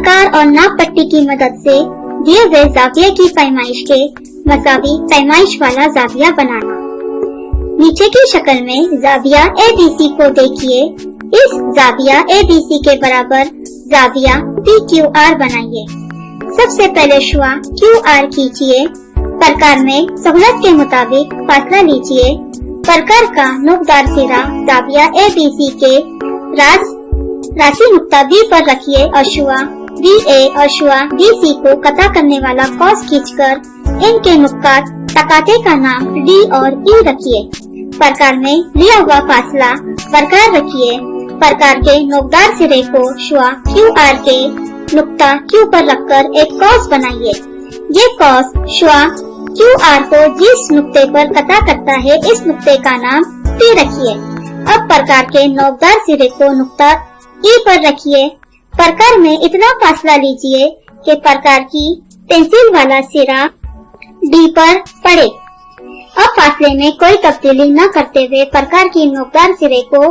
प्रकार और नाप पट्टी की मदद से दिए हुए जाविया की पैमाइश के मसावी पैमाइश वाला जाविया बनाना। नीचे की शक्ल में जाविया ABC को देखिए। इस जाविया ABC के बराबर जाविया PQR बनाइए। सबसे पहले शुआ QR कीजिए। प्रकार में सहूलत के मुताबिक फासला लीजिए। प्रकार का नुकदार सिरा जाविया ABC के राशि नुक्ता B पर रखिए और शुआ BA और शुआ BC को कता करने वाला कॉस खींचकर इनके नुक्ता तकाते का नाम D और E रखिए। प्रकार में लिया हुआ फासला बरकरार रखिए। प्रकार के नोकदार सिरे को शुआ QR के नुक्ता Q पर रखकर एक कॉस बनाइए। ये कॉस शुआ QR को जिस नुक्ते पर कता करता है इस नुक्ते का नाम T रखिए। अब प्रकार के नोकदार सिरे को नुक्ता E पर रखिए। प्रकार में इतना फासला लीजिए कि प्रकार की पेंसिल वाला सिरा D पर पड़े। अब फासले में कोई तब्दीली न करते हुए प्रकार की नोकदार सिरे को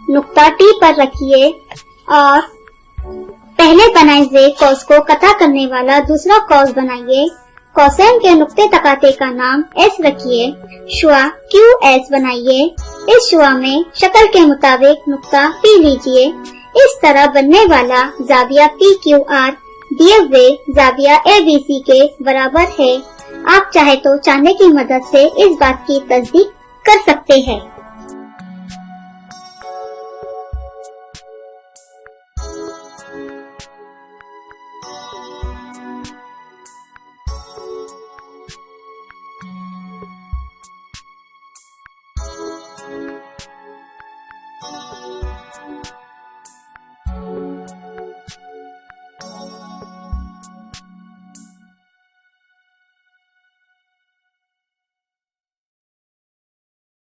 नुक्ता T पर रखिए और पहले बनाए हुए कॉस को कता करने वाला दूसरा कॉस बनाइए। कोसाइन के नुक्ते तकाते का नाम S रखिए। शुआ QS बनाइए। इस शुआ में शक्ल के मुताबिक नुक्ता P लीजिए। इस तरह बनने वाला जाविया PQR दिए हुए जाविया ABC के बराबर है। आप चाहे तो चांदे की मदद से इस बात की तस्दीक कर सकते हैं।